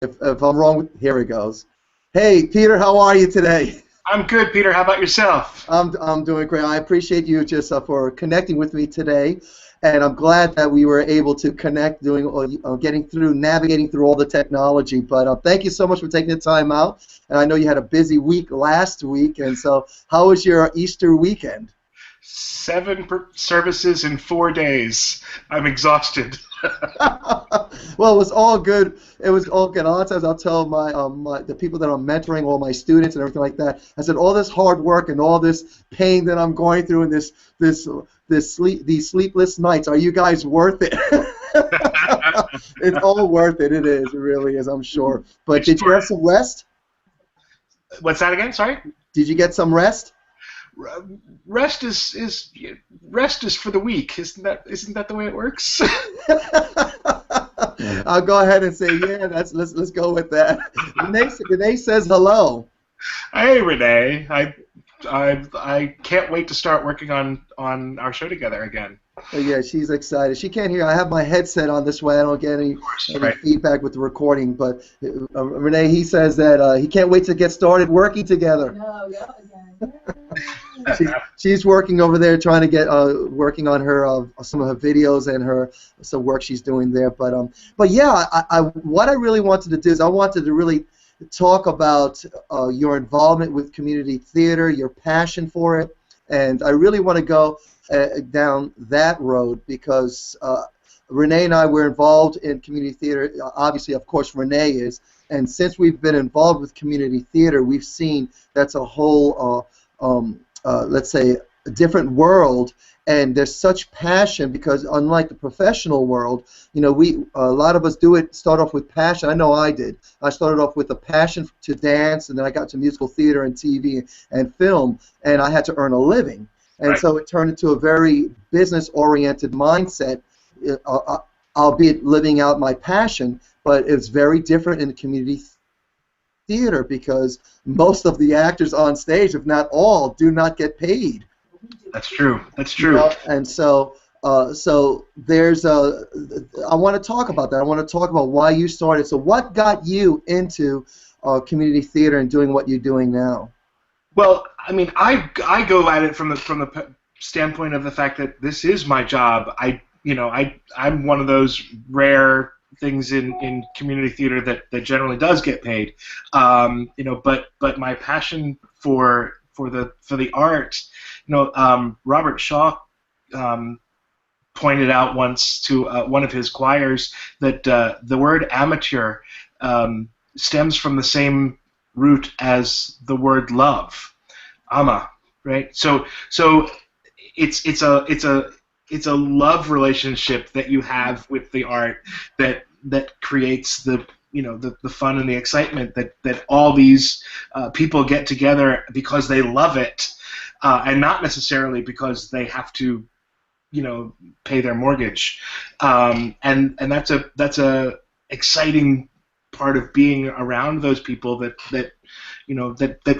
if I'm wrong, here it goes. Hey, Peter, how are you today? I'm good, Peter. How about yourself? I'm doing great. I appreciate you just for connecting with me today, and I'm glad that we were able to connect, navigating through all the technology. But thank you so much for taking the time out. And I know you had a busy week last week, and so how was your Easter weekend? 7 services in 4 days. I'm exhausted. Well, it was all good. It was all good. A lot of times I'll tell the people that I'm mentoring, all my students and everything like that, I said all this hard work and all this pain that I'm going through and these sleepless nights, are you guys worth it? It's all worth it. It is. It really is, I'm sure. But did you have some rest? What's that again? Sorry? Did you get some rest? Rest is for the weak. Isn't that the way it works? I'll go ahead and say, yeah, let's go with that. Renee says hello. Hey, Renee. I can't wait to start working on our show together again. Oh, yeah, she's excited. She can't hear. I have my headset on this way. I don't get any feedback with the recording. But Renee, he says that he can't wait to get started working together. No, yeah, she's working over there, trying to get working on her some of her videos and some work she's doing there. But yeah, what I really wanted to do is I wanted to really talk about your involvement with community theater, your passion for it, and I really want to go down that road because Renee and I were involved in community theater. Obviously, of course, Renee is, and since we've been involved with community theater, we've seen that's a whole, let's say, a different world. And there's such passion because, unlike the professional world, you know, a lot of us start off with passion. I know I did. I started off with a passion to dance, and then I got to musical theater and TV and film, and I had to earn a living. And so it turned into a very business-oriented mindset, albeit living out my passion, but it's very different in the community theater because most of the actors on stage, if not all, do not get paid. That's true. That's true. You know? And so there's I want to talk about that. I want to talk about why you started. So what got you into community theater and doing what you're doing now? Well, I mean, I go at it from the standpoint of the fact that this is my job. I'm one of those rare things in community theater that generally does get paid. But my passion for the art, Robert Shaw pointed out once to one of his choirs that the word amateur stems from the same root as the word love, ama, right? So it's a love relationship that you have with the art that creates the fun and the excitement that all these people get together because they love it, and not necessarily because they have to pay their mortgage, and that's a exciting part of being around those people that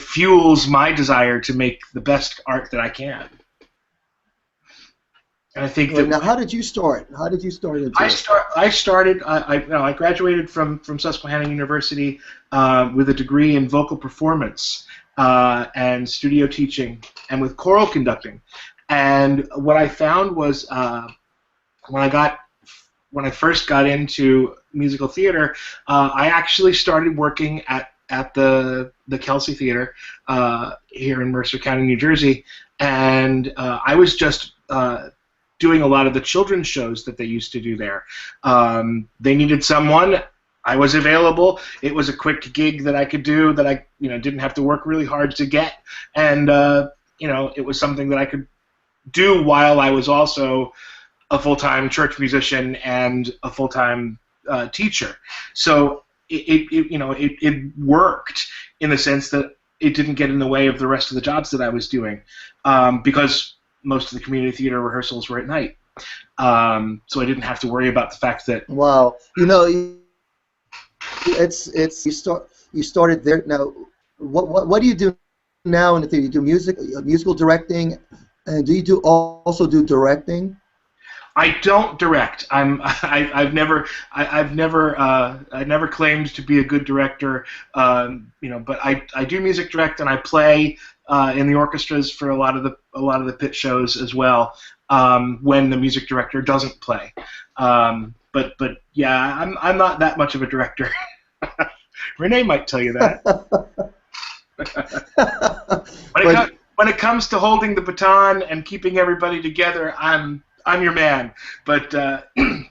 fuels my desire to make the best art that I can. And I think now, how did you start? How did you start into it? I graduated from Susquehanna University with a degree in vocal performance and studio teaching and with choral conducting. And what I found was when I first got into musical theater, I actually started working at the Kelsey Theater here in Mercer County, New Jersey, and I was just doing a lot of the children's shows that they used to do there. They needed someone. I was available. It was a quick gig that I could do that I didn't have to work really hard to get, and it was something that I could do while I was also a full-time church musician and a full-time teacher. So it worked in the sense that it didn't get in the way of the rest of the jobs that I was doing, because most of the community theater rehearsals were at night. So I didn't have to worry about the fact that. Wow, you started there. Now, what do you do now in the theater? You do musical directing, and do you also do directing? I don't direct. I never claimed to be a good director. But I do music direct, and I play in the orchestras for a lot of the pit shows as well. When the music director doesn't play. But yeah, I'm not that much of a director. Renee might tell you that. When it comes to holding the baton and keeping everybody together, I'm your man. But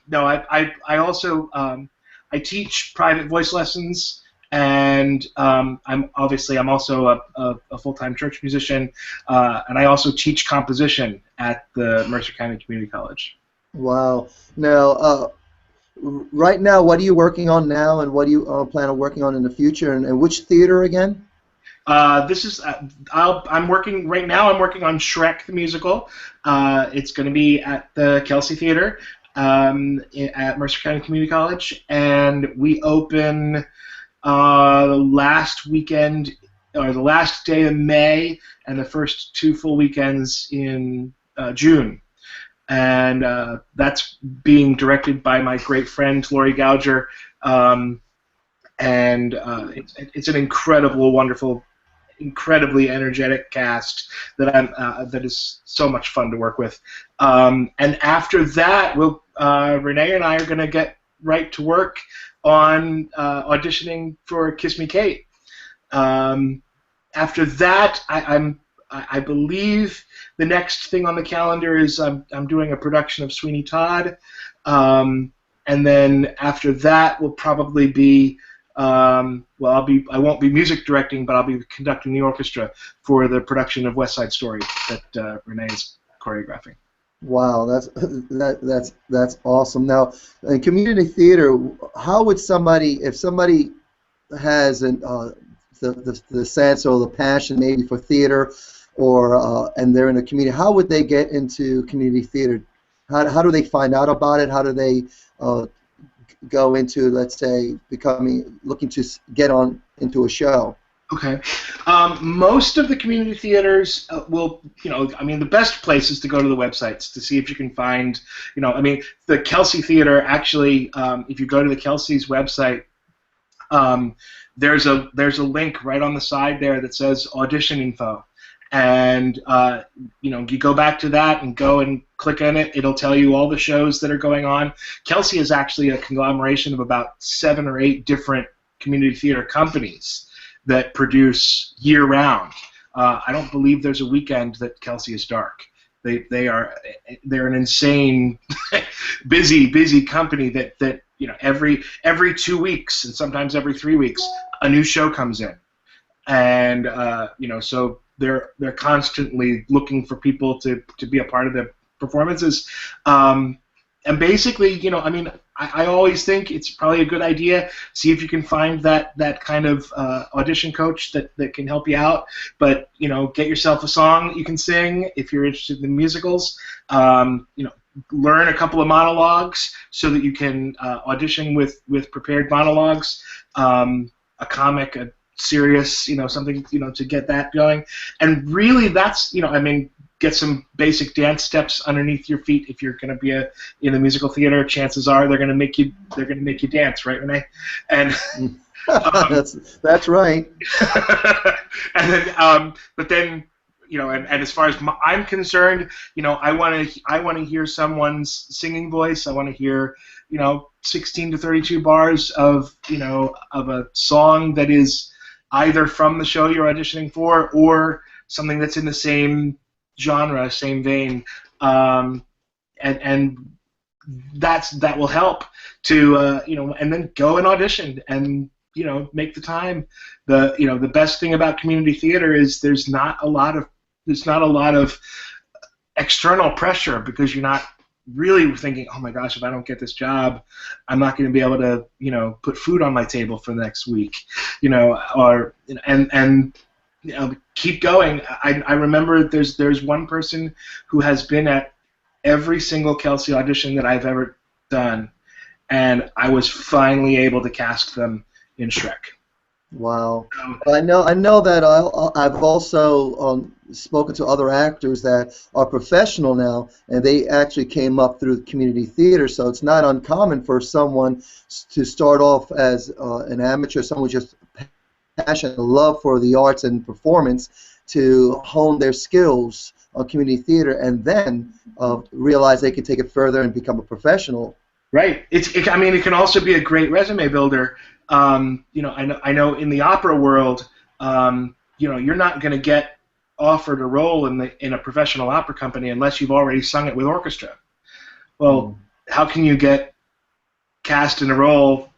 no, I also I teach private voice lessons, and I'm also a full-time church musician, and I also teach composition at the Mercer County Community College. Wow. Now, right now, what are you working on now, and what do you plan on working on in the future, and which theater again? This is I'm working right now. I'm working on Shrek the musical. It's going to be at the Kelsey Theater at Mercer County Community College, and we open the last weekend or the last day of May and the first 2 full weekends in June. And that's being directed by my great friend Lori Gouger, and it's an incredible, wonderful, incredibly energetic cast that is so much fun to work with. And after that, Renee and I are going to get right to work on auditioning for Kiss Me Kate. After that, I believe the next thing on the calendar is I'm doing a production of Sweeney Todd, and then after that will probably be I won't be music directing, but I'll be conducting the orchestra for the production of West Side Story that Renee is choreographing. Wow, that's awesome. Now, in community theater, how would somebody, if somebody has the sense or the passion maybe for theater, or and they're in a community, how would they get into community theater? How do they find out about it? How do they go into, let's say, looking to get on into a show? Okay. Most of the community theaters will, the best place is to go to the websites to see if you can find, the Kelsey Theater, actually, if you go to the Kelsey's website, there's a link right on the side there that says audition info. And, you go back to that and go and click on it. It'll tell you all the shows that are going on. Kelsey is actually a conglomeration of about 7 or 8 different community theater companies that produce year-round. I don't believe there's a weekend that Kelsey is dark. They're an insane, busy company that every 2 weeks and sometimes every 3 weeks a new show comes in, and so they're constantly looking for people to be a part of the performances. And basically, I always think it's probably a good idea. See if you can find that kind of audition coach that can help you out. But get yourself a song that you can sing if you're interested in musicals. Learn a couple of monologues so that you can audition with prepared monologues. A comic, a serious, something, to get that going. And really, that's, get some basic dance steps underneath your feet. If you're going to be in a musical theater, chances are they're going to make you dance, right, Renee? And that's right. And then, but then, and as far as I'm concerned, I want to hear someone's singing voice. I want to hear, 16 to 32 bars of a song that is either from the show you're auditioning for or something that's in the same genre, same vein, and that will help to and then go and audition and make the time. The best thing about community theater is there's not a lot of external pressure, because you're not really thinking, oh my gosh, if I don't get this job, I'm not going to be able to put food on my table for the next week, or keep going. I remember there's one person who has been at every single Kelsey audition that I've ever done, and I was finally able to cast them in Shrek. Wow. I know that I've also spoken to other actors that are professional now, and they actually came up through community theater. So it's not uncommon for someone to start off as an amateur, someone with just passion and love for the arts and performance, to hone their skills on community theater, and then realize they can take it further and become a professional. Right. I mean, it can also be a great resume builder. I know in the opera world, you're not going to get offered a role in a professional opera company unless you've already sung it with orchestra. Well, how can you get cast in a role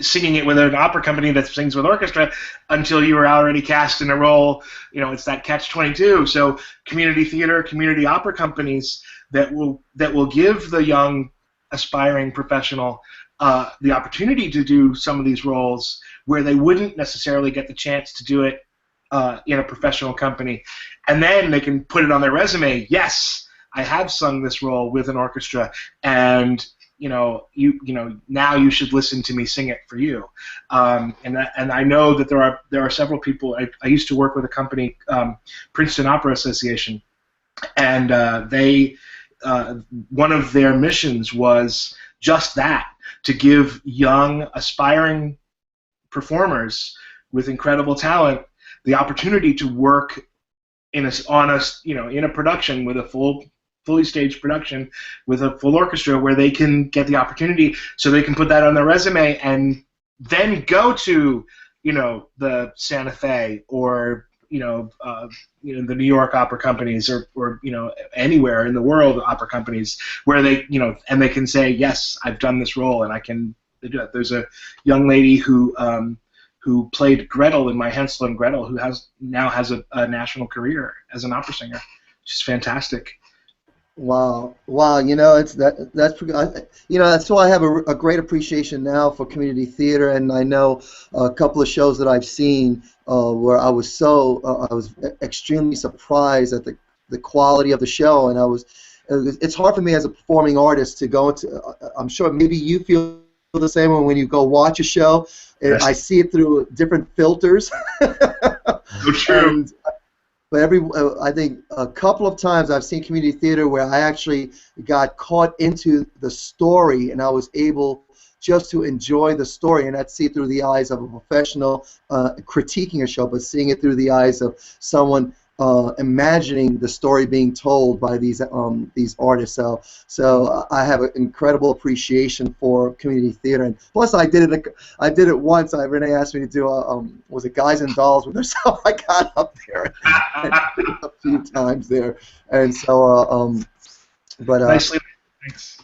singing it with an opera company that sings with orchestra until you were already cast in a role? It's that catch-22. So community theater, community opera companies that will give the young aspiring professional the opportunity to do some of these roles where they wouldn't necessarily get the chance to do it in a professional company, and then they can put it on their resume. Yes, I have sung this role with an orchestra, and now you should listen to me sing it for you. And I know that there are several people. I used to work with a company, Princeton Opera Association, and one of their missions was just that, to give young aspiring performers with incredible talent the opportunity to work in a production with a fully staged production with a full orchestra, where they can get the opportunity so they can put that on their resume and then go to the Santa Fe or the New York opera companies or anywhere in the world opera companies where they and they can say, yes, I've done this role and I can do it. There's a young lady who played Gretel in My Hansel and Gretel, who now has a national career as an opera singer. She's fantastic. Wow, that's why I have a great appreciation now for community theater, and I know a couple of shows that I've seen where I was extremely surprised at the quality of the show, and it's hard for me as a performing artist to go into. I'm sure maybe you feel the same when you go watch a show. Yes. I see it through different filters. So true. But I think a couple of times I've seen community theater where I actually got caught into the story, and I was able just to enjoy the story and not see it through the eyes of a professional critiquing a show, but seeing it through the eyes of someone imagining the story being told by these artists. So I have an incredible appreciation for community theater, and plus I did it once. Renee asked me to do was it Guys and Dolls with herself? I got up there and a few times there, and so nicely, thanks.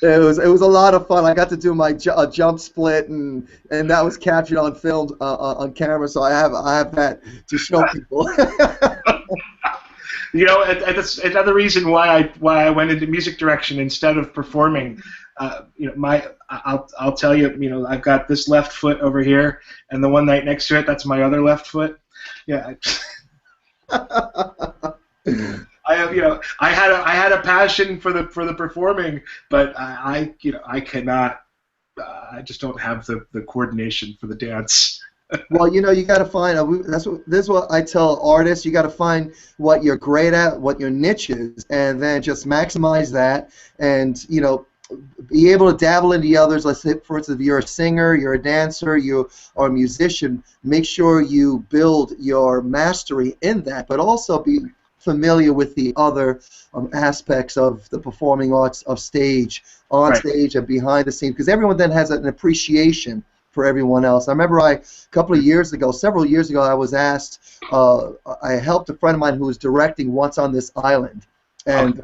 It was a lot of fun. I got to do my jump split, and that was captured on film on camera. So I have that to show people. That's another reason why I went into music direction instead of performing. I'll tell you, I've got this left foot over here, and the one right next to it, that's my other left foot. Yeah. I had a passion for the performing, but I cannot. I just don't have the coordination for the dance. Well, you got to find. This is what I tell artists. You got to find what you're great at, what your niche is, and then just maximize that, and be able to dabble into the others. Let's say, for instance, if you're a singer, you're a dancer, you are a musician. Make sure you build your mastery in that, but also be familiar with the other aspects of the performing arts of stage, on right. stage and behind the scenes, because everyone then has an appreciation for everyone else. I remember several years ago, I was asked, I helped a friend of mine who was directing Once on This Island, and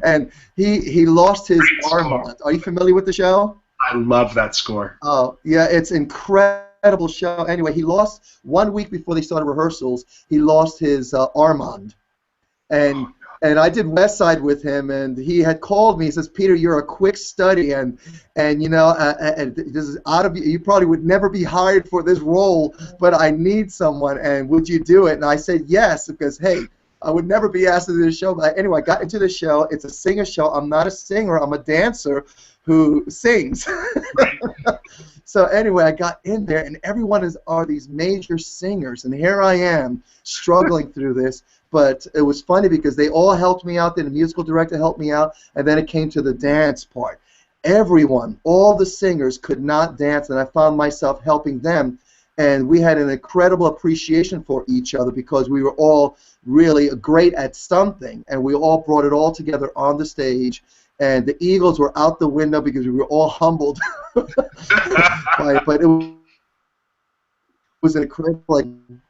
and he lost his Armand. Are you familiar with the show? I love that score. Oh, yeah, it's incredible show. Anyway, he lost 1 week before they started rehearsals. He lost his Armand. And I did West Side with him, and he had called me. He says, "Peter, you're a quick study, and this is out of you. You probably would never be hired for this role, but I need someone, and would you do it?" And I said yes, because hey, I would never be asked to do the show. But anyway, I got into the show. It's a singer show. I'm not a singer. I'm a dancer who sings. So anyway, I got in there, and everyone are these major singers, and here I am struggling through this. But it was funny because they all helped me out. Then the musical director helped me out, and then it came to the dance part. Everyone, all the singers could not dance, and I found myself helping them. And we had an incredible appreciation for each other because we were all really great at something, and we all brought it all together on the stage. And the Eagles were out the window because we were all humbled by it. But it was an incredible, like,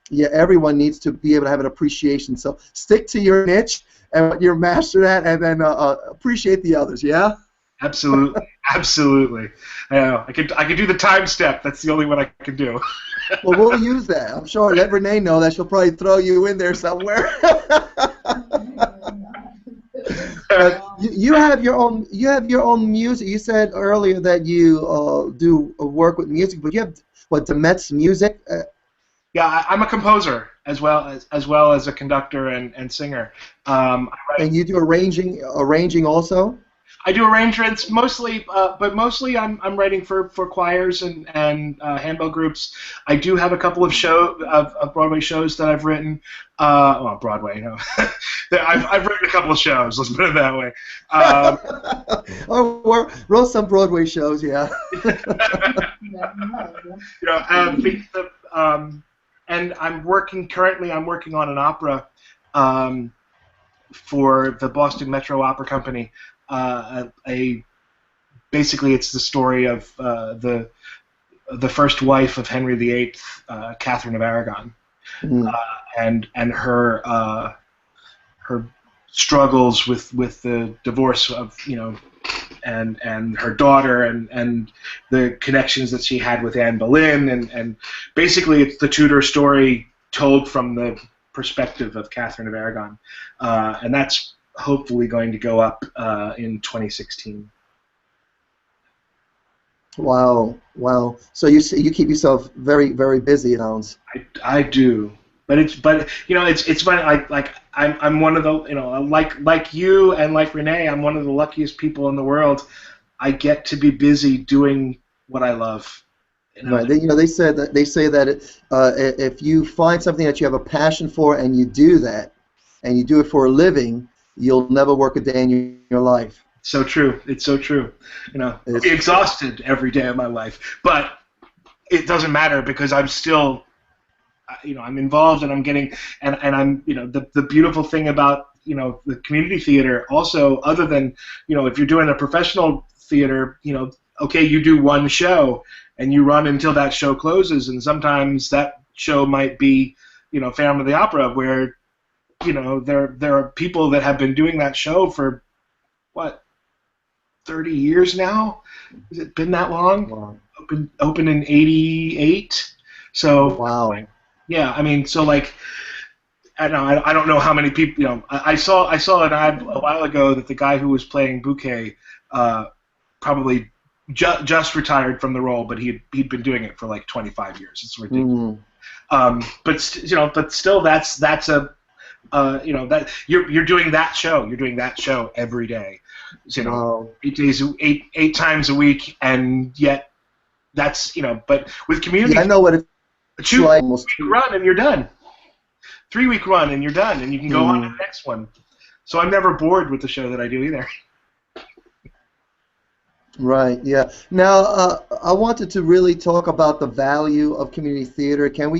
yeah, everyone needs to be able to have an appreciation. So stick to your niche and what you're mastered at, and then appreciate the others, yeah? Absolutely, absolutely. I know. I could do the time step. That's the only one I can do. Well, we'll use that. I'm sure. Let Renee know that she'll probably throw you in there somewhere. You have your own. You have your own music. You said earlier that you do work with music, but you have what, Demet's music? Yeah, I'm a composer as well as a conductor and singer. And you do arranging also? I do arrangements mostly, but mostly I'm writing for choirs and handbell groups. I do have a couple of Broadway shows that I've written. Well, Broadway, you know. I've written a couple of shows. Let's put it that way. Or wrote some Broadway shows, yeah. You know, and I'm working on an opera for the Boston Metro Opera Company. Basically, it's the story of the first wife of Henry VIII, Catherine of Aragon, and her struggles with the divorce of, you know, and her daughter and the connections that she had with Anne Boleyn, and basically it's the Tudor story told from the perspective of Catherine of Aragon, and that's hopefully going to go up in 2016. Wow, wow. So you keep yourself very, very busy, it sounds. I do, but you know, it's funny. I'm one of the, you know, like you and like Renee, I'm one of the luckiest people in the world. I get to be busy doing what I love. You know? Right. They say that if you find something that you have a passion for and you do that, and you do it for a living, you'll never work a day in your life. So true. It's so true. You know, I'll be exhausted every day of my life, but it doesn't matter because I'm still, you know, I'm involved and I'm getting, and I'm, you know, the beautiful thing about, you know, the community theater also, other than, you know, if you're doing a professional theater, you know, okay, you do one show and you run until that show closes, and sometimes that show might be, you know, Phantom of the Opera, where, you know, there are people that have been doing that show for, what, 30 years now? Has it been that long? Wow. Open in '88. So wow. Yeah, I mean, so like, I don't know how many people. You know, I saw an ad a while ago that the guy who was playing Bouquet probably just retired from the role, but he'd been doing it for like 25 years. It's ridiculous. But still, that's a you know, that you're doing that show. You're doing that show every day. You know, 8 times a week, and yet that's, you know. But with community, I know what it's a 2-week run and you're done. 3-week run and you're done, and you can go on to the next one. So I'm never bored with the show that I do either. Right. Yeah. Now, I wanted to really talk about the value of community theater. Can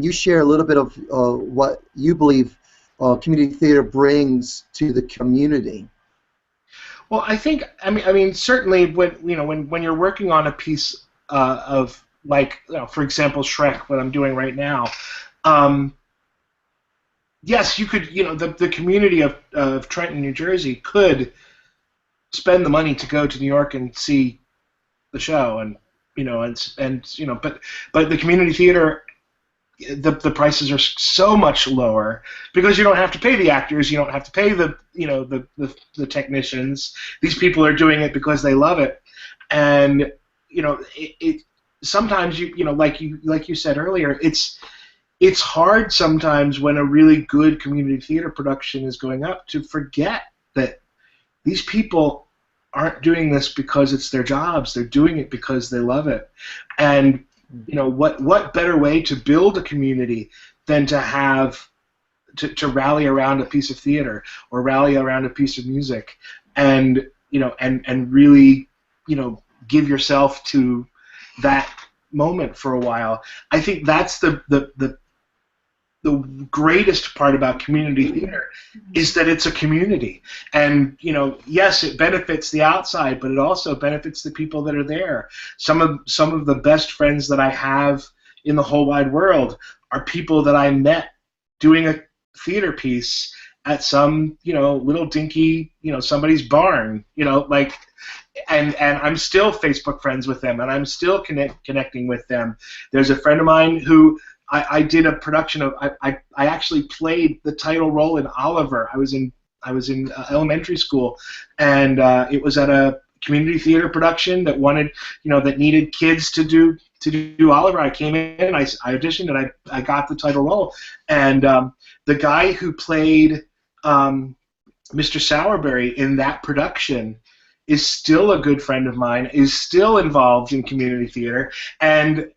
you share a little bit of what you believe community theater brings to the community? Well, I think, I mean, certainly when you're working on a piece of, like, you know, for example, Shrek, what I'm doing right now. Yes, you could, you know, the community of Trenton, New Jersey could spend the money to go to New York and see the show, and you know, and you know, but the community theater, the prices are so much lower because you don't have to pay the actors, you don't have to pay the, you know, the technicians. These people are doing it because they love it, and you know, it sometimes you know, like you said earlier, it's hard sometimes when a really good community theater production is going up to forget that these people aren't doing this because it's their jobs. They're doing it because they love it. And what better way to build a community than to have to rally around a piece of theater or rally around a piece of music, and and really give yourself to that moment for a while. I think that's the greatest part about community theater, is that it's a community. And yes, it benefits the outside, but it also benefits the people that are there. Some of the best friends that I have in the whole wide world are people that I met doing a theater piece at some little dinky somebody's barn, and I'm still Facebook friends with them, and I'm still connecting with them. There's a friend of mine who I did a production of. I actually played the title role in Oliver. I was in elementary school, and it was at a community theater production that that needed kids to do Oliver. I came in, I auditioned, and I got the title role. And the guy who played Mr. Sowerberry in that production is still a good friend of mine, is still involved in community theater, and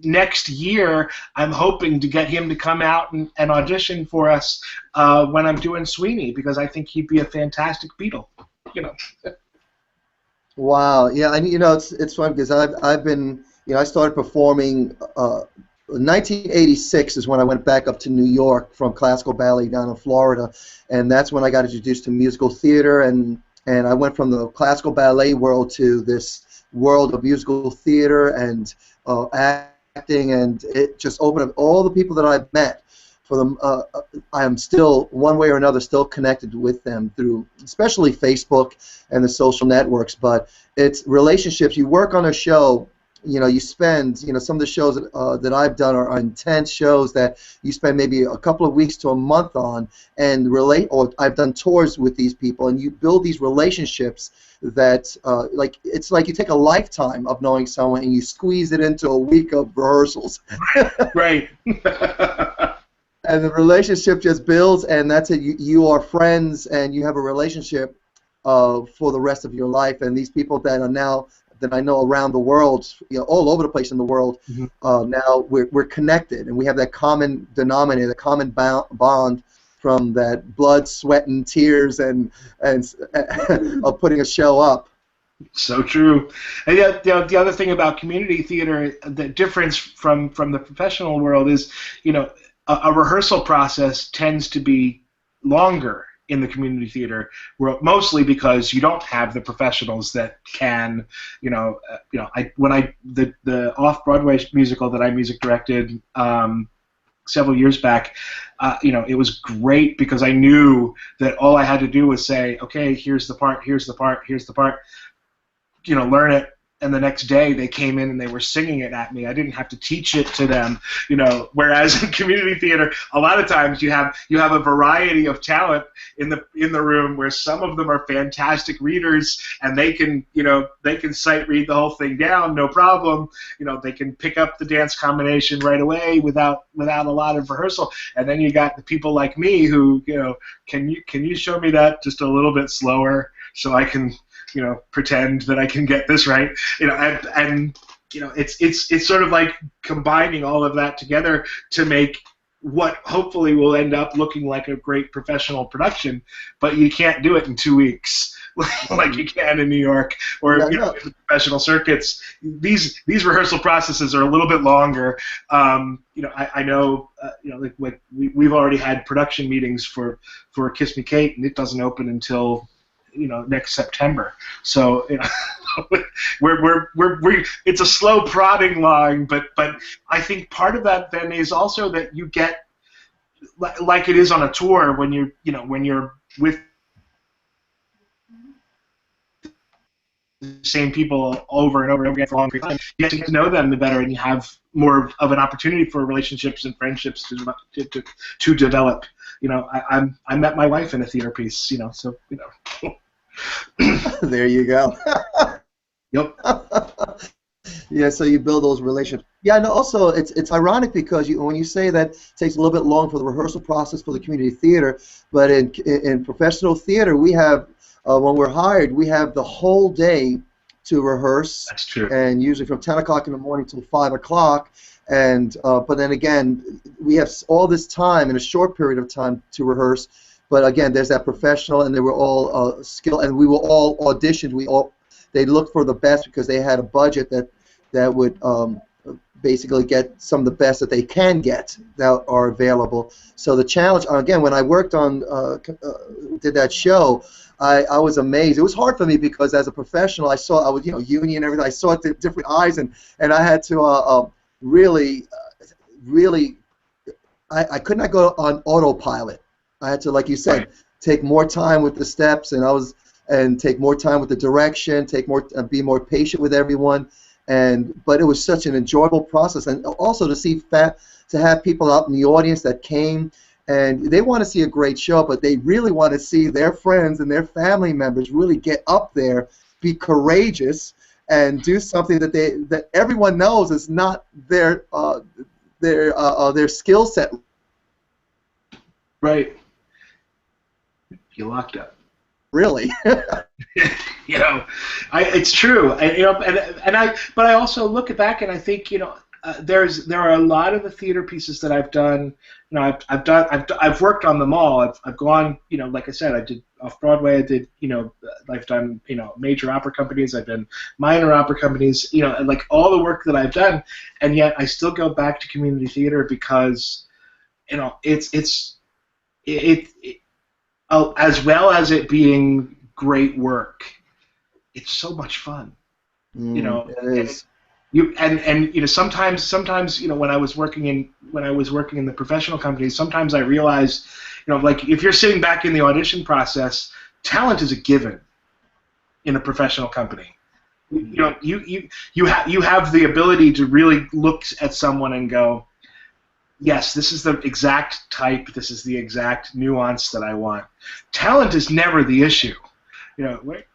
next year I'm hoping to get him to come out and audition for us when I'm doing Sweeney, because I think he'd be a fantastic Beatle. Wow. Yeah, and it's fun because I've been I started performing. 1986 is when I went back up to New York from classical ballet down in Florida, and that's when I got introduced to musical theater, and I went from the classical ballet world to this world of musical theater and acting, and it just opened up all the people that I've met. For them, I am still, one way or another, still connected with them through, especially Facebook and the social networks. But it's relationships. You work on a show, you spend, some of the shows that I've done are intense shows that you spend maybe a couple of weeks to a month on, and or I've done tours with these people, and you build these relationships that, it's like you take a lifetime of knowing someone and you squeeze it into a week of rehearsals. Right. And the relationship just builds, and that's it. You are friends, and you have a relationship for the rest of your life. And these people that I know around the world, all over the place in the world, now we're connected, and we have that common denominator, the common bond from that blood, sweat, and tears, and of putting a show up. So true. And the other thing about community theater, the difference from the professional world is, a rehearsal process tends to be longer in the community theater world, mostly because you don't have the professionals that can, the off-Broadway musical that I music directed several years back, it was great because I knew that all I had to do was say, okay, here's the part, here's the part, here's the part, learn it. And the next day they came in and they were singing it at me. I didn't have to teach it to them, Whereas in community theater, a lot of times you have a variety of talent in the room, where some of them are fantastic readers, and they can sight read the whole thing down, no problem. They can pick up the dance combination right away without a lot of rehearsal. And then you got the people like me who, can you show me that just a little bit slower so I can pretend that I can get this right, and it's sort of like combining all of that together to make what hopefully will end up looking like a great professional production, but you can't do it in 2 weeks like you can in New York or in the professional circuits. These rehearsal processes are a little bit longer. I know, like we've already had production meetings for Kiss Me Kate, and it doesn't open until next September. So we're it's a slow prodding line, but I think part of that then is also that you get, like it is on a tour, when you're with the same people over and over and over again for a long period of time, you get to know them the better, and you have more of an opportunity for relationships and friendships to develop. I met my wife in a theater piece, so There you go. Yep. Yeah, so you build those relationships. Yeah, and also it's ironic because when you say that it takes a little bit long for the rehearsal process for the community theater, but in professional theater we have when we're hired, we have the whole day to rehearse. That's true. And usually from 10 o'clock in the morning till 5 o'clock. And but then again, we have all this time in a short period of time to rehearse. But again, there's that professional, and they were all skilled, and we were all auditioned. They looked for the best because they had a budget that would basically get some of the best that they can get that are available. So the challenge, again, when I worked on, did that show, I was amazed. It was hard for me because as a professional, I was, union and everything. I saw it through different eyes, and I had to really, I could not go on autopilot. I had to, like you said, take more time with the steps, and take more time with the direction, be more patient with everyone. But it was such an enjoyable process, and also to have people out in the audience that came, and they want to see a great show, but they really want to see their friends and their family members really get up there, be courageous, and do something that everyone knows is not their skill set. Right. You locked up. Really? It's true. But I also look back and I think, there are a lot of the theater pieces that I've done. I've worked on them all. I've gone, like I said, I did off Broadway. I did, I've done, major opera companies. I've done minor opera companies. Like all the work that I've done, and yet I still go back to community theater because, as well as it being great work, it's so much fun. It is. Sometimes when I was working in the professional companies, sometimes I realized, like if you're sitting back in the audition process, talent is a given in a professional company. You have the ability to really look at someone and go, yes, this is the exact type, this is the exact nuance that I want. Talent is never the issue.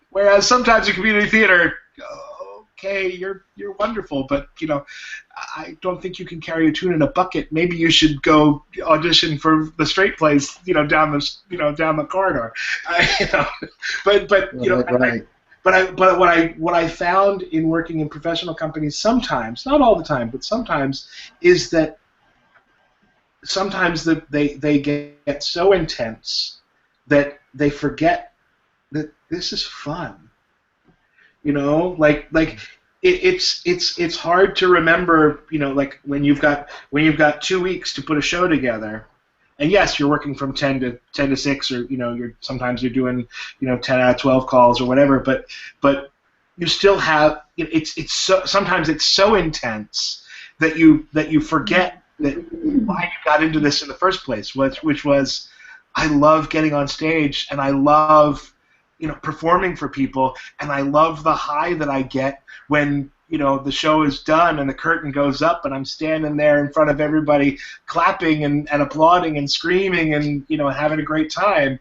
Whereas sometimes in community theater, okay, you're wonderful, but I don't think you can carry a tune in a bucket. Maybe you should go audition for the straight plays, down the corridor. But what I found in working in professional companies sometimes, not all the time, but sometimes, is that sometimes they get so intense that they forget that this is fun. It's hard to remember, like when you've got 2 weeks to put a show together, and yes, you're working from 10 to 6, or sometimes you're doing 10 out of 12 calls or whatever, but you still have sometimes it's so intense that you forget that why you got into this in the first place, which was I love getting on stage and I love performing for people, and I love the high that I get when the show is done and the curtain goes up and I'm standing there in front of everybody clapping and applauding and screaming and having a great time.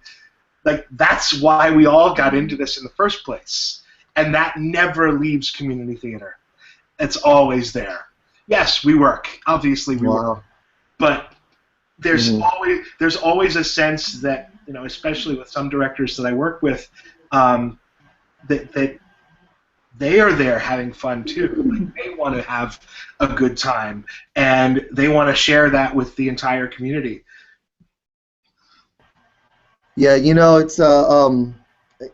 Like, that's why we all got into this in the first place, and that never leaves community theater. It's always there. Yes, we work. Obviously we work, but there's always a sense that especially with some directors that I work with, that they are there having fun too. Like, they want to have a good time, and they want to share that with the entire community. Yeah, it's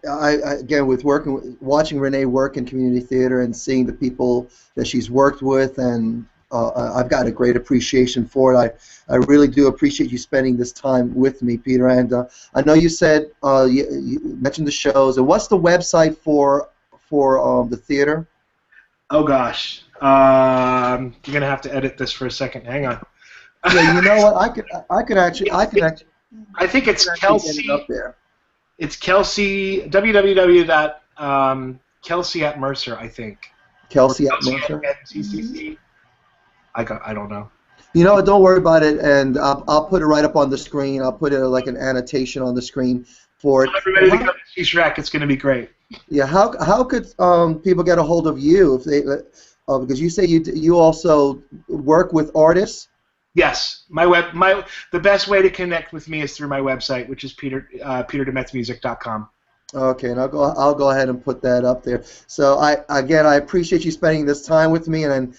again with watching Renee work in community theater and seeing the people that she's worked with, and I've got a great appreciation for it. I really do appreciate you spending this time with me, Peter. And I know you said you mentioned the shows. And what's the website for the theater? Oh gosh, you're gonna have to edit this for a second. Hang on. Yeah, you know what? I could actually. I think it's Kelsey. Get it up there. It's Kelsey. Kelsey at Mercer, I think. Kelsey at Mercer. CCC. I don't know. Don't worry about it, and I'll put it right up on the screen. I'll put it like an annotation on the screen for it. Everybody to come to C-Shrek. It's going to be great. Yeah. How could people get a hold of you if they because you say you also work with artists? Yes. The best way to connect with me is through my website, which is peterdemetsmusic.com. Okay, and I'll go ahead and put that up there. So I appreciate you spending this time with me, and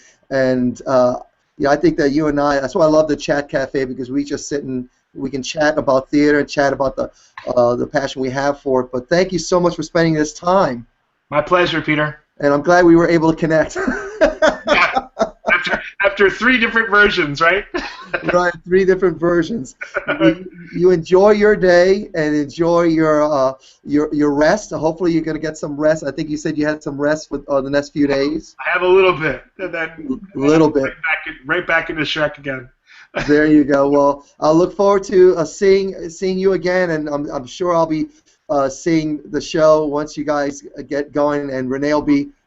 yeah, I think that you and I, that's why I love the Chat Cafe, because we just sit and we can chat about theater and chat about the passion we have for it. But thank you so much for spending this time, My pleasure, Peter. and I'm glad we were able to connect. Yeah. After three different versions, right? Right, three different versions. You enjoy your day and enjoy your rest. Hopefully, you're going to get some rest. I think you said you had some rest with the next few days. I have a little bit, and then Little bit. right back into Shrek again. There you go. Well, I'll look forward to seeing you again, and I'm sure I'll be seeing the show once you guys get going. And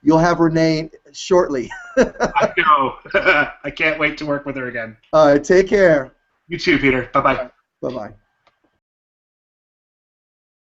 you'll have Renee shortly. I know. I can't wait to work with her again. All right, take care. You too, Peter. Bye-bye. Bye bye.